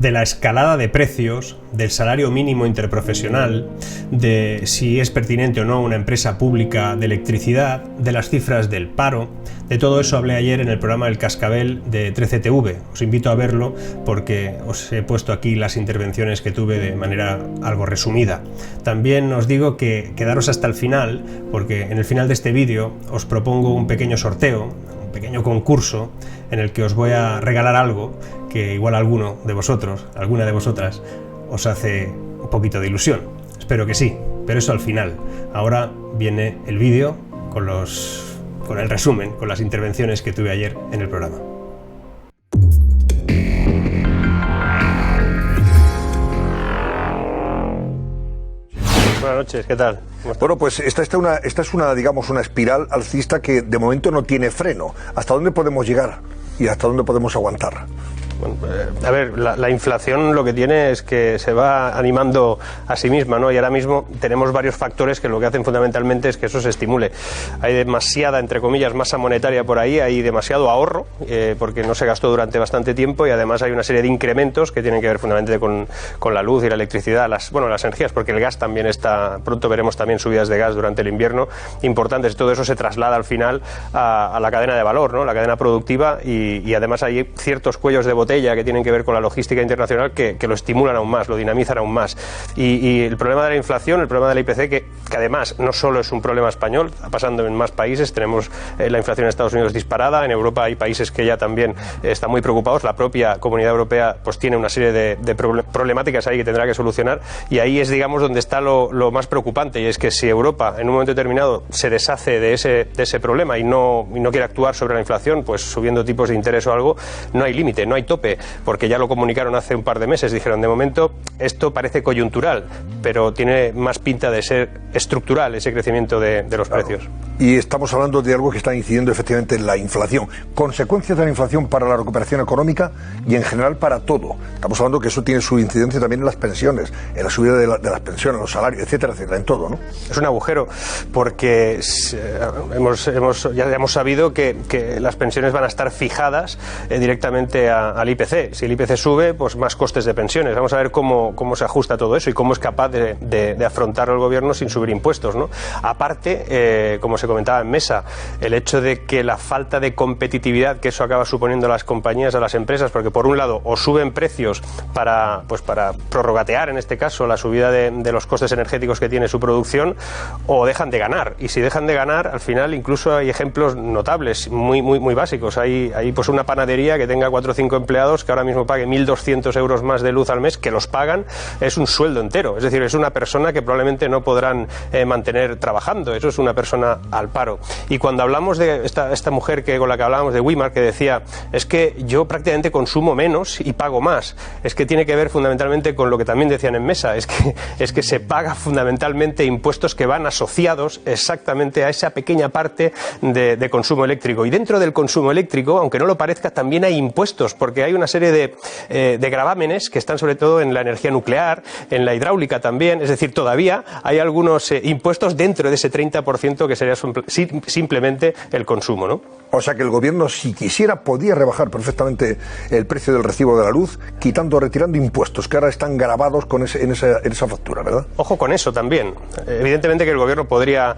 de la escalada de precios, del salario mínimo interprofesional, de si es pertinente o no una empresa pública de electricidad, de las cifras del paro. De todo eso hablé ayer en el programa El Cascabel de 13TV. Os invito a verlo porque os he puesto aquí las intervenciones que tuve de manera algo resumida. También os digo que quedaros hasta el final, porque en el final de este vídeo os propongo un pequeño sorteo, un pequeño concurso en el que os voy a regalar algo que igual a alguno de vosotros, alguna de vosotras, os hace un poquito de ilusión. Espero que sí, pero eso al final. Ahora viene el vídeo con el resumen, con las intervenciones que tuve ayer en el programa. Buenas noches, ¿qué tal? Bueno, pues esta es una espiral alcista que de momento no tiene freno. ¿Hasta dónde podemos llegar y hasta dónde podemos aguantar? Bueno, a ver, la inflación lo que tiene es que se va animando a sí misma, ¿no? Y ahora mismo tenemos varios factores que lo que hacen fundamentalmente es que eso se estimule. Hay demasiada, entre comillas, masa monetaria por ahí, hay demasiado ahorro, porque no se gastó durante bastante tiempo, y además hay una serie de incrementos que tienen que ver fundamentalmente con la luz y la electricidad, las energías, porque el gas también está, pronto veremos también subidas de gas durante el invierno importantes, y todo eso se traslada al final a la cadena de valor, ¿no? La cadena productiva, y además hay ciertos cuellos de botella que tienen que ver con la logística internacional que lo estimulan aún más, lo dinamizan aún más. Y el problema de la inflación, el problema de la IPC, que además no solo es un problema español, está pasando en más países. Tenemos la inflación en Estados Unidos disparada, en Europa hay países que ya también están muy preocupados, la propia Comunidad Europea pues tiene una serie de problemáticas ahí que tendrá que solucionar, y ahí es, digamos, donde está lo más preocupante, y es que si Europa en un momento determinado se deshace de ese problema y no quiere actuar sobre la inflación, pues subiendo tipos de interés o algo, no hay límite, no hay tope, porque ya lo comunicaron hace un par de meses. Dijeron, de momento esto parece coyuntural, pero tiene más pinta de ser estructural ese crecimiento de los precios. Y estamos hablando de algo que está incidiendo efectivamente en la inflación, consecuencias de la inflación para la recuperación económica y en general para todo. Estamos hablando que eso tiene su incidencia también en las pensiones, en la subida de las pensiones, los salarios, etcétera, etcétera, en todo, ¿no? Es un agujero, porque ya hemos sabido que las pensiones van a estar fijadas directamente al IPC. Si el IPC sube, pues más costes de pensiones. Vamos a ver cómo se ajusta todo eso y cómo es capaz de afrontarlo el gobierno sin subir impuestos, ¿no? Aparte, como se comentaba en mesa, el hecho de que la falta de competitividad que eso acaba suponiendo a las compañías, a las empresas, porque por un lado o suben precios para prorrogatear, en este caso, la subida de los costes energéticos que tiene su producción, o dejan de ganar. Y si dejan de ganar, al final incluso hay ejemplos notables, muy básicos. Hay pues una panadería que tenga 4 o 5 empleados que ahora mismo pague 1.200 euros más de luz al mes, que los pagan, es un sueldo entero. Es decir, es una persona que probablemente no podrán mantener trabajando. Eso es una persona al paro. Y cuando hablamos de esta mujer con la que hablábamos de Wimar, que decía, es que yo prácticamente consumo menos y pago más, es que tiene que ver fundamentalmente con lo que también decían en mesa, es que se paga fundamentalmente impuestos que van asociados exactamente a esa pequeña parte de consumo eléctrico. Y dentro del consumo eléctrico, aunque no lo parezca, también hay impuestos, porque hay una serie de gravámenes que están sobre todo en la energía nuclear, en la hidráulica también. Es decir, todavía hay algunos impuestos dentro de ese 30% que sería simplemente el consumo, ¿no? O sea que el gobierno, si quisiera, podía rebajar perfectamente el precio del recibo de la luz, retirando impuestos que ahora están gravados en esa factura, ¿verdad? Ojo con eso también. Evidentemente que el gobierno podría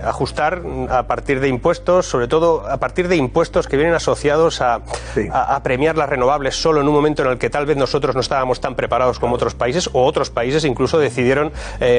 ajustar a partir de impuestos, sobre todo a partir de impuestos que vienen asociados a premiar las renovables solo en un momento en el que tal vez nosotros no estábamos tan preparados como otros países, o otros países incluso decidieron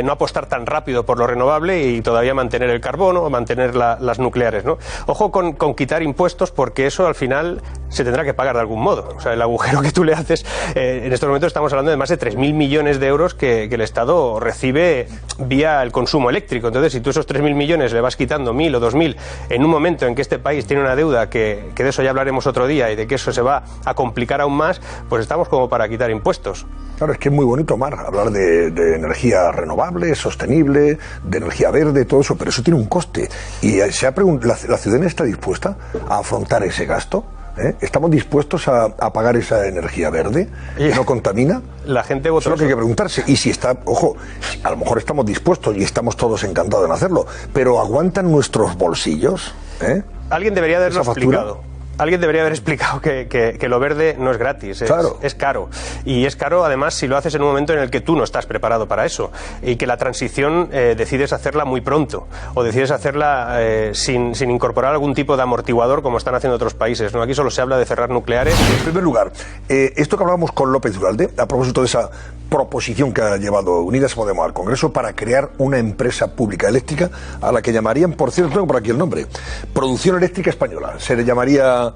no apostar tan rápido por lo renovable y todavía mantener el carbono o mantener las nucleares, ¿no? Ojo con quitar impuestos, porque eso al final se tendrá que pagar de algún modo. O sea, el agujero que tú le haces, en estos momentos estamos hablando de más de 3.000 millones de euros que el Estado recibe vía el consumo eléctrico. Entonces, si tú esos 3.000 millones le vas quitando 1.000 o 2.000 en un momento en que este país tiene una deuda que de eso ya hablaremos otro día y de que eso se va a complicar aún más, pues estamos como para quitar impuestos. Claro, es que es muy bonito, Mar, hablar de energía renovable, sostenible, de energía verde, todo eso, pero eso tiene un coste. Y se ha preguntado, ¿la ciudadanía está dispuesta a afrontar ese gasto? ¿Estamos dispuestos a pagar esa energía verde que no contamina? La gente votó. Eso es lo que hay que preguntarse. Y si está, ojo, a lo mejor estamos dispuestos y estamos todos encantados en hacerlo, pero ¿aguantan nuestros bolsillos? Alguien debería haberlo explicado. alguien debería haber explicado que lo verde no es gratis, es caro. Y es caro, además, si lo haces en un momento en el que tú no estás preparado para eso. Y que la transición decides hacerla muy pronto. O decides hacerla sin incorporar algún tipo de amortiguador, como están haciendo otros países, ¿no? Aquí solo se habla de cerrar nucleares. En primer lugar, esto que hablábamos con López Duralde, a propósito de esa proposición que ha llevado Unidas Podemos al Congreso para crear una empresa pública eléctrica a la que llamarían, por cierto, tengo por aquí el nombre, Producción Eléctrica Española. Se le llamaría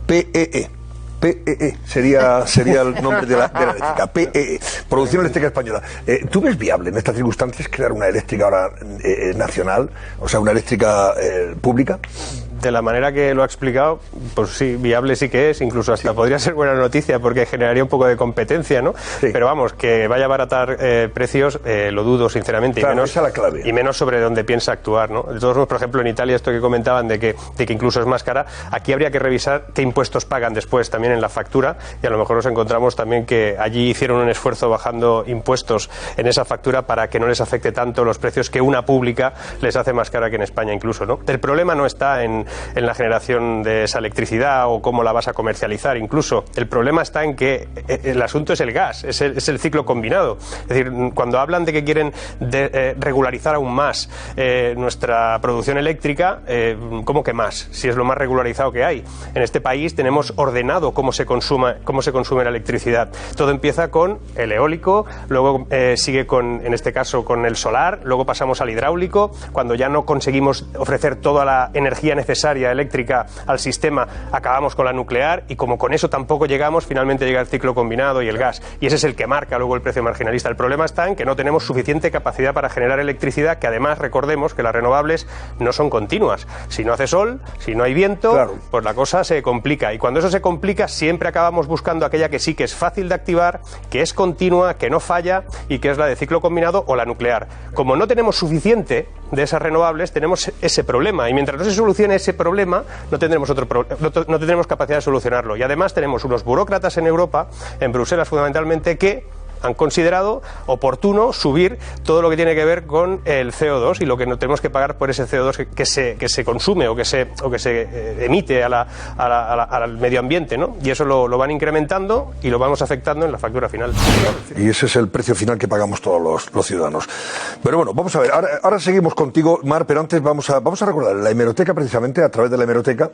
PEE. PEE sería el nombre de la eléctrica. PEE, Producción Eléctrica Española. ¿Tú ves viable en estas circunstancias crear una eléctrica ahora nacional, o sea, una eléctrica pública? De la manera que lo ha explicado, pues sí, viable sí que es, incluso hasta podría ser buena noticia porque generaría un poco de competencia, ¿no? Sí. Pero vamos, que vaya a abaratar precios, lo dudo sinceramente, claro, esa es la clave. Y menos sobre dónde piensa actuar, ¿no? De todos modos, por ejemplo, en Italia, esto que comentaban de que incluso es más cara, aquí habría que revisar qué impuestos pagan después también en la factura, y a lo mejor nos encontramos también que allí hicieron un esfuerzo bajando impuestos en esa factura para que no les afecte tanto los precios que una pública les hace más cara que en España incluso, ¿no? El problema no está en la generación de esa electricidad o cómo la vas a comercializar incluso. El problema está en que el asunto es el gas, es el ciclo combinado. Es decir, cuando hablan de que quieren regularizar aún más nuestra producción eléctrica, ¿cómo que más? Si es lo más regularizado que hay. En este país tenemos ordenado cómo se consume la electricidad. Todo empieza con el eólico, luego sigue en este caso con el solar, luego pasamos al hidráulico. Cuando ya no conseguimos ofrecer toda la energía necesaria eléctrica al sistema, acabamos con la nuclear, y como con eso tampoco llegamos, finalmente llega el ciclo combinado y el gas, y ese es el que marca luego el precio marginalista. El problema está en que no tenemos suficiente capacidad para generar electricidad, que además recordemos que las renovables no son continuas. Si no hace sol, si no hay viento, claro, pues la cosa se complica, y cuando eso se complica siempre acabamos buscando aquella que sí que es fácil de activar, que es continua, que no falla, y que es la de ciclo combinado o la nuclear. Como no tenemos suficiente de esas renovables, tenemos ese problema, y mientras no se solucione ese problema, no tendremos no tendremos capacidad de solucionarlo. Y además tenemos unos burócratas en Europa, en Bruselas fundamentalmente, que han considerado oportuno subir todo lo que tiene que ver con el CO2 y lo que no tenemos que pagar por ese CO2 que se consume o que se emite al medio ambiente, ¿no? Y eso lo van incrementando y lo vamos afectando en la factura final. Y ese es el precio final que pagamos todos los ciudadanos. Pero bueno, vamos a ver, ahora seguimos contigo, Mar, pero antes vamos a recordar la hemeroteca, precisamente a través de la hemeroteca,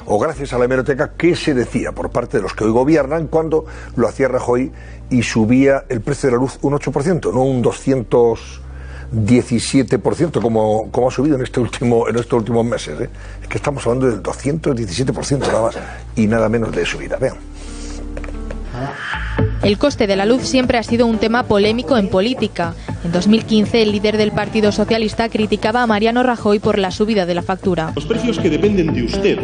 o gracias a la hemeroteca, qué se decía por parte de los que hoy gobiernan cuando lo hacía Rajoy y subía el precio de la luz un 8%, no un 217% como ha subido en estos últimos meses, ¿eh? Es que estamos hablando del 217% nada más y nada menos de subida. Vean. El coste de la luz siempre ha sido un tema polémico en política. En 2015, el líder del Partido Socialista criticaba a Mariano Rajoy por la subida de la factura. Los precios que dependen de usted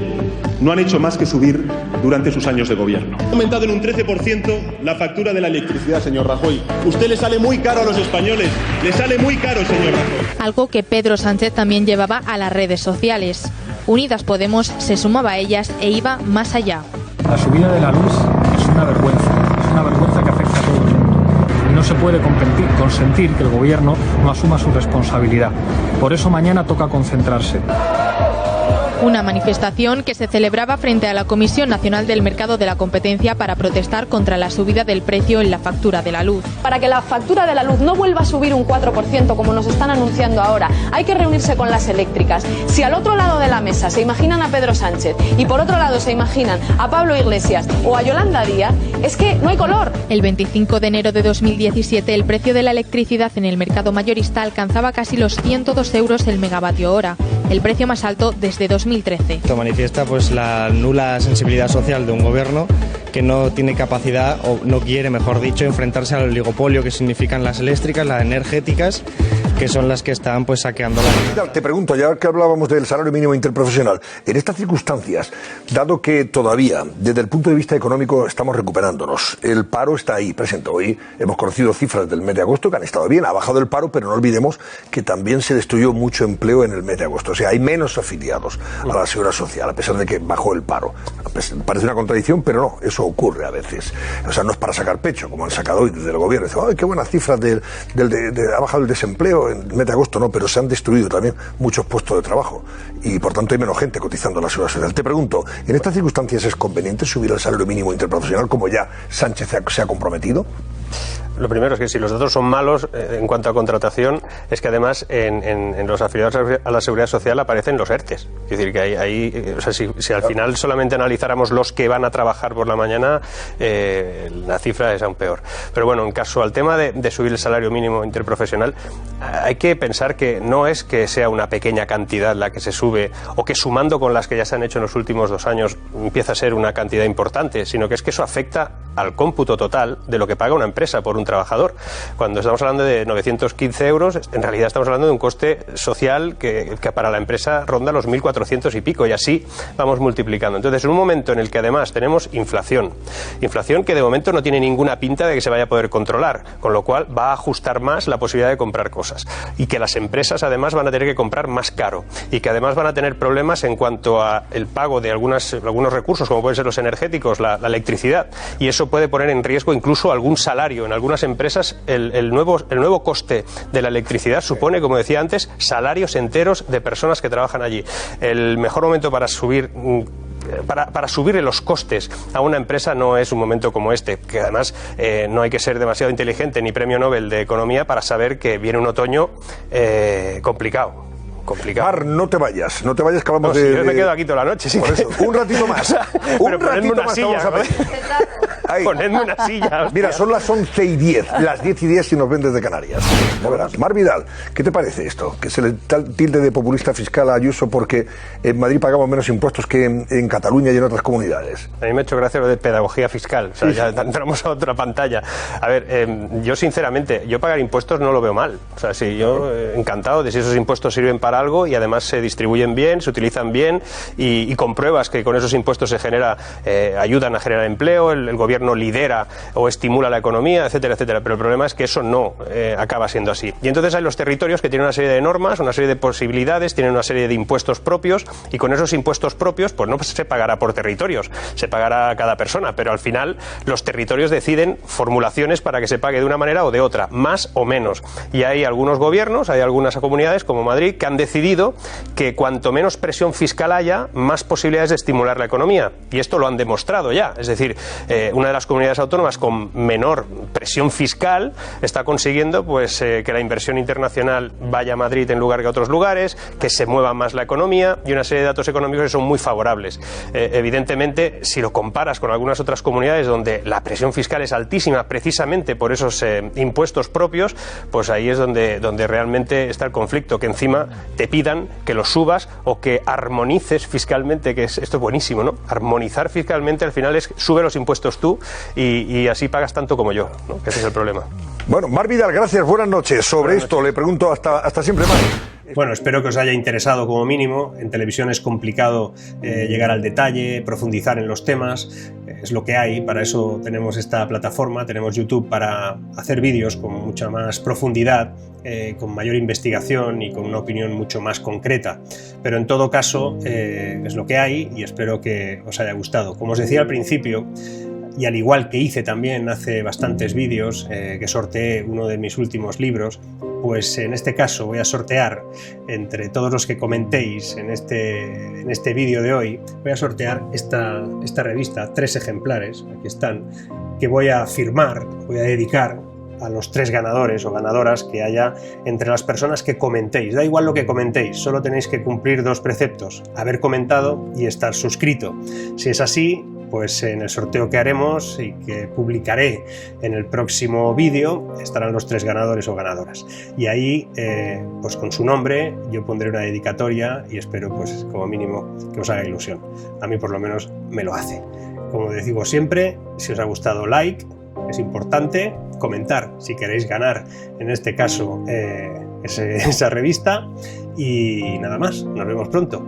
no han hecho más que subir durante sus años de gobierno. Ha aumentado en un 13% la factura de la electricidad, señor Rajoy. Usted le sale muy caro a los españoles. Le sale muy caro, señor Rajoy. Algo que Pedro Sánchez también llevaba a las redes sociales. Unidas Podemos se sumaba a ellas e iba más allá. La subida de la luz es una vergüenza que afecta a todo el mundo. Y no se puede consentir que el gobierno no asuma su responsabilidad. Por eso mañana toca concentrarse. Una manifestación que se celebraba frente a la Comisión Nacional del Mercado de la Competencia para protestar contra la subida del precio en la factura de la luz. Para que la factura de la luz no vuelva a subir un 4% como nos están anunciando ahora, hay que reunirse con las eléctricas. Si al otro lado de la mesa se imaginan a Pedro Sánchez y por otro lado se imaginan a Pablo Iglesias o a Yolanda Díaz, es que no hay color. El 25 de enero de 2017 el precio de la electricidad en el mercado mayorista alcanzaba casi los 102 euros el megavatio hora, el precio más alto desde 2013. Esto manifiesta pues la nula sensibilidad social de un gobierno que no tiene capacidad, o no quiere, mejor dicho, enfrentarse al oligopolio que significan las eléctricas, las energéticas, que son las que están pues saqueando la... Te pregunto, ya que hablábamos del salario mínimo interprofesional, en estas circunstancias, dado que todavía, desde el punto de vista económico, estamos recuperándonos, el paro está ahí presente. Hoy hemos conocido cifras del mes de agosto que han estado bien, ha bajado el paro, pero no olvidemos que también se destruyó mucho empleo en el mes de agosto. O sea, hay menos afiliados a la Seguridad Social, a pesar de que bajó el paro. Parece una contradicción, pero no, eso ocurre a veces. O sea, no es para sacar pecho, como han sacado hoy desde el gobierno. Dicen, ¡ay, qué buenas cifras ha bajado el desempleo en el mes de agosto! No, pero se han destruido también muchos puestos de trabajo y por tanto hay menos gente cotizando a la seguridad social. Te pregunto, ¿en estas circunstancias es conveniente subir el salario mínimo interprofesional como ya Sánchez se ha comprometido? Lo primero es que si los datos son malos en cuanto a contratación, es que además en los afiliados a la Seguridad Social aparecen los ERTEs. Es decir, que o sea, si al final solamente analizáramos los que van a trabajar por la mañana, la cifra es aún peor. Pero bueno, en caso al tema de subir el salario mínimo interprofesional, hay que pensar que no es que sea una pequeña cantidad la que se sube, o que sumando con las que ya se han hecho en los últimos 2 años empieza a ser una cantidad importante, sino que es que eso afecta al cómputo total de lo que paga una empresa por un trabajador. Cuando estamos hablando de 915 euros, en realidad estamos hablando de un coste social que para la empresa ronda los 1.400 y pico, y así vamos multiplicando. Entonces, en un momento en el que además tenemos inflación que de momento no tiene ninguna pinta de que se vaya a poder controlar, con lo cual va a ajustar más la posibilidad de comprar cosas, y que las empresas además van a tener que comprar más caro, y que además van a tener problemas en cuanto a el pago de algunos recursos, como pueden ser los energéticos, la electricidad, y eso puede poner en riesgo incluso algún salario. En algunas empresas el nuevo coste de la electricidad supone, como decía antes, salarios enteros de personas que trabajan allí. El mejor momento para subirle los costes a una empresa no es un momento como este, que además no hay que ser demasiado inteligente ni premio Nobel de Economía para saber que viene un otoño complicado. Mar, no te vayas, que hablamos si yo me quedo aquí toda la noche. Por eso, un ratito más. Pero ponedme una silla. Ponedme una silla. Mira, son las 11:10, las 10:10 si nos ven desde Canarias. Ya verás. Mar Vidal, ¿qué te parece esto? Que se le tilde de populista fiscal a Ayuso porque en Madrid pagamos menos impuestos que en Cataluña y en otras comunidades. A mí me ha hecho gracia lo de pedagogía fiscal. O sea, ya entramos a otra pantalla. A ver, yo sinceramente, pagar impuestos no lo veo mal. O sea, sí, yo encantado de si esos impuestos sirven para algo y además se distribuyen bien, se utilizan bien y compruebas que con esos impuestos se ayudan a generar empleo, el gobierno lidera o estimula la economía, etcétera, etcétera. Pero el problema es que eso no acaba siendo así. Y entonces hay los territorios que tienen una serie de normas, una serie de posibilidades, tienen una serie de impuestos propios, y con esos impuestos propios pues no se pagará por territorios, se pagará a cada persona, pero al final los territorios deciden formulaciones para que se pague de una manera o de otra, más o menos. Y hay algunos gobiernos, hay algunas comunidades como Madrid que han decidido que cuanto menos presión fiscal haya, más posibilidades de estimular la economía. Y esto lo han demostrado ya. Es decir, una de las comunidades autónomas con menor presión fiscal está consiguiendo pues que la inversión internacional vaya a Madrid en lugar que a otros lugares, que se mueva más la economía, y una serie de datos económicos que son muy favorables. Evidentemente, si lo comparas con algunas otras comunidades donde la presión fiscal es altísima precisamente por esos impuestos propios, pues ahí es donde realmente está el conflicto, que encima te pidan que los subas o que armonices fiscalmente, que esto es buenísimo, ¿no? Armonizar fiscalmente al final es sube los impuestos tú y así pagas tanto como yo, ¿no? Ese es el problema. Bueno, Mar Vidal, gracias, buenas noches. Sobre esto le pregunto hasta siempre, Mar. Bueno, espero que os haya interesado como mínimo. En televisión es complicado llegar al detalle, profundizar en los temas. Es lo que hay, para eso tenemos esta plataforma, tenemos YouTube para hacer vídeos con mucha más profundidad, con mayor investigación y con una opinión mucho más concreta. Pero en todo caso es lo que hay y espero que os haya gustado. Como os decía al principio, y al igual que hice también hace bastantes vídeos, que sorteé uno de mis últimos libros, pues en este caso voy a sortear entre todos los que comentéis en este vídeo de hoy, voy a sortear esta revista, 3 ejemplares, aquí están, que voy a firmar, voy a dedicar a los 3 ganadores o ganadoras que haya entre las personas que comentéis. Da igual lo que comentéis, solo tenéis que cumplir 2 preceptos: haber comentado y estar suscrito. Si es así, pues en el sorteo que haremos y que publicaré en el próximo vídeo estarán los 3 ganadores o ganadoras. Y ahí, pues con su nombre, yo pondré una dedicatoria y espero, pues como mínimo, que os haga ilusión. A mí por lo menos me lo hace. Como digo siempre, si os ha gustado, like, es importante, comentar si queréis ganar, en este caso, esa revista, y nada más, nos vemos pronto.